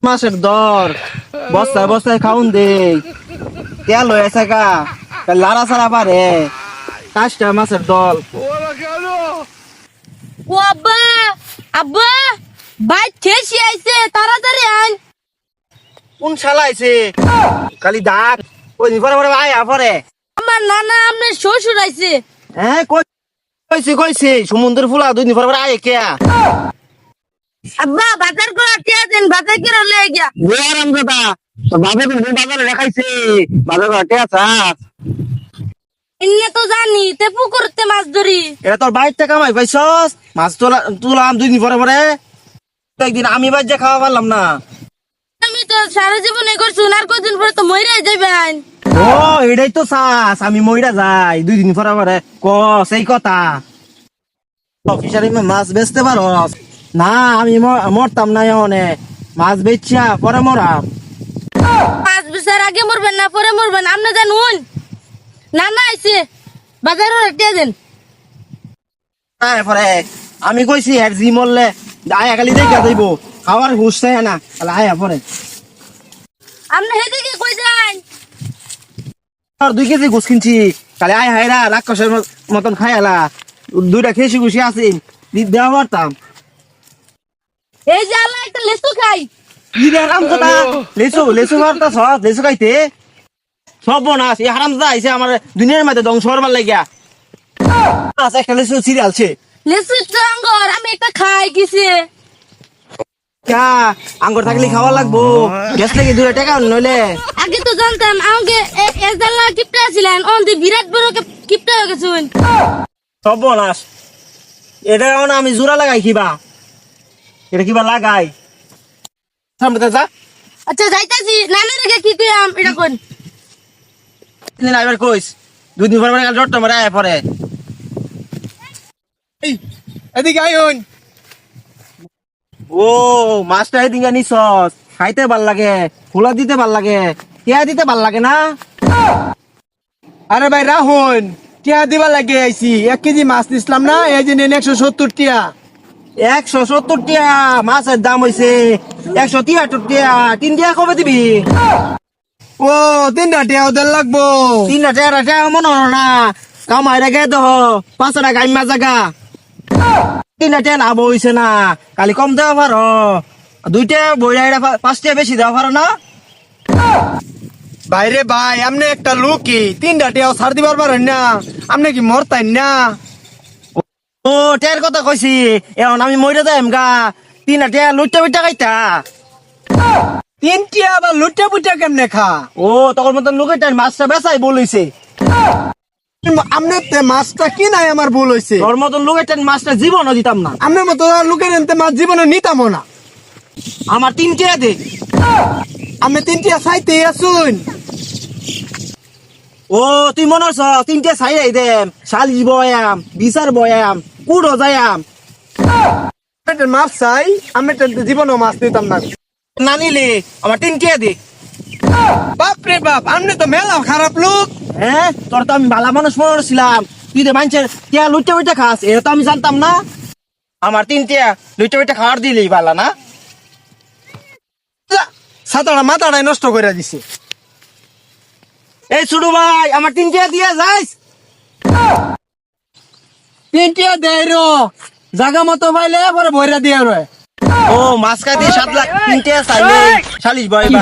মাসের দর বস্তায় বস্তায় খাউন দে তেল হয়েছে গা লাড়া ছাড়া পারে কাজটা মাছের দল। ও আব্বা আব্বা ভাই ঠেসি আইছে তাড়াতাড়ি আন। কোন শালা আইছে খালি ডাক ওই পরে পরে আয়া পরে। আমার নানা আপনার শ্বশুর আইছে। হ্যাঁ কইছে কইছে সমুদ্রের ফুলা 2 দিন পরে পরে আয় কে আব্বা বাজার করে টিয়া দেন বাজার করে লয়ে গিয়া। ওরাম কথা তো বাবা বাজারে দেখাইছে বাজার ঘাটে আছাস ইন্নে তো জানি তে পুকুরতে মাছ ধরি। এটা তোর বাইর থেকে কামাই পাইছস মাছ তুলাম 2 দিন পরে পরে একদিন আমি বাজ্যা খাওয়া পারলাম না। আমি তো সারা জীবনে করছি আর কদিন পরে তো মইরা যাবেন। ও এটাই তো চাস আমি মইরা যাই 2 দিন পরে পরে ক সেই কথা অফিসারে মাছ বেচতে পারস না আমি মরতাম না অনেক মাছ বেচিয়া পরে মরাম। মাছ বেচার আগে মরবেন না পরে মরবেন আপনি জানুন। নানা আইছে বাজার করে টিয়া দেন। পরে আমি কইছি আর জি মরলে আয়া খালি দেখা যাইব খাওয়ার হুশ চাই না আয়া পরে আপনি হেদিকে কই যান। আর 2 কেজি ঘুষ কিনছি তাহলে আয় হায়রা রাক্ষসের মতন খাইলা 2টা খেসি খুশি আছি দেওয়া পারতাম। এই যে আল্লাহ একটা লেসু খাই। কি রে হারাম কথা লেসু মারতা সব লেসু খাইতে সব বনাস এই হারাম দা আইছে আমার দুনিয়ার মধ্যে ধ্বংস হবার লাগিয়া। আচ্ছা একটা লেসু সিরিয়ালছে লেসু টাঙ্গর আমি একটা খাই কিছে। কা আঙ্গুর থাকলে খাওয়া লাগবো গ্যাস লাগে 2 টাকা নইলে। আগে তো জানতাম আমাকে এজাল্লা কিপটা ছিলেন অন্তি বিরাট বড় কিপটা হয়ে গেছেন। সব বনাস এটা এখন আমি জোড়া লাগাই কিবা এটা কিবা লাগাই সামনে যা আচ্ছা যাইতাছি নানা রেখে কি কইয়াম এটা কোন। না এবার কইস 2 দিন পরে কাল জটটা মারা আয় পরে এদিকে আইন। ও মাছটা এদিকে নিছস খাইতে ভাল লাগে খোলা দিতে ভাল লাগে টিয়া দিতে ভাল লাগে না। আরে ভাই রাহুন টিয়া দিবা লাগে আইছি 1 কেজি মাছ নিছিলাম না এই যে নেন 170 টিয়া। 170 টিয়া মাছের দাম হইছে 173 টিয়া 3 টিয়া কবে দিবি। ও 3টা টিয়া ওদের লাগবো। 3টা টিয়া মনে হলো না কামাই রেখে দহ 5 টাকা গাইমা জায়গা 3টা টিয়া লাভ হইছে না কালি কম দেওয়া পারো 2টা বইরা 5 টিয়া বেশি দেওয়া পারো না। ভাইরে ভাই আমনে একটা লোকই 3টা টিয়াও ছাড় দিবার পারেন না আমনে কি মরতাইন না। ও টিয়ার কথা কইছি এখন আমি মইরা যাইম গা 3টা টিয়া লুটটা বিটা খাইতা। 3 টিয়া আবার লুটে পুটে কেমনে খা। ও তখন মতন লোকের মাছটা বেচাই বলেছে আমনে তে মাছটা কি নাই আমার ভুল হইছে। তোর মতন লোকের মাছটা জীবনও দিতাম না। আমনের মতো লোকের এনতে মাছ জীবনে নিতামও না। আমার 3 টিয়া দে। আমি 3 টিয়া চাইতে আসুন। ও তুই মনে হচ্ছ 3 টিয়া চাই দেম শালিশ বয়াম বিচার বয়াম কুড়ো যায়াম মাছ চাই আমি জীবনেও মাছ নিতাম না। না নিলে আমার 3 টিয়া দে। বাপ রে বাপ আমনে তো মেলা খারাপ লোক। হ্যাঁ তোর তো আমি ভালো মানুষ মনে করছিলাম তুই তো মানুষের টিয়া লুটে লুটে খাস এটা তো আমি জানতাম না। আমার 3 টিয়া লুটে লুটে খাওয়ার দিলেই ভালো না। ছাতাটা মাথাটাই নষ্ট করে দিছে। এই ছোট ভাই আমার 3 টিয়া দিয়ে যাইস। 3 টিয়া দেয় রো জাগা মতো পাইলে পরে ভইরা দিয়ে রয়। ও মাছ খাইতে 7 লাখ 3 টিয়া চাইলে শালিশ বয় বা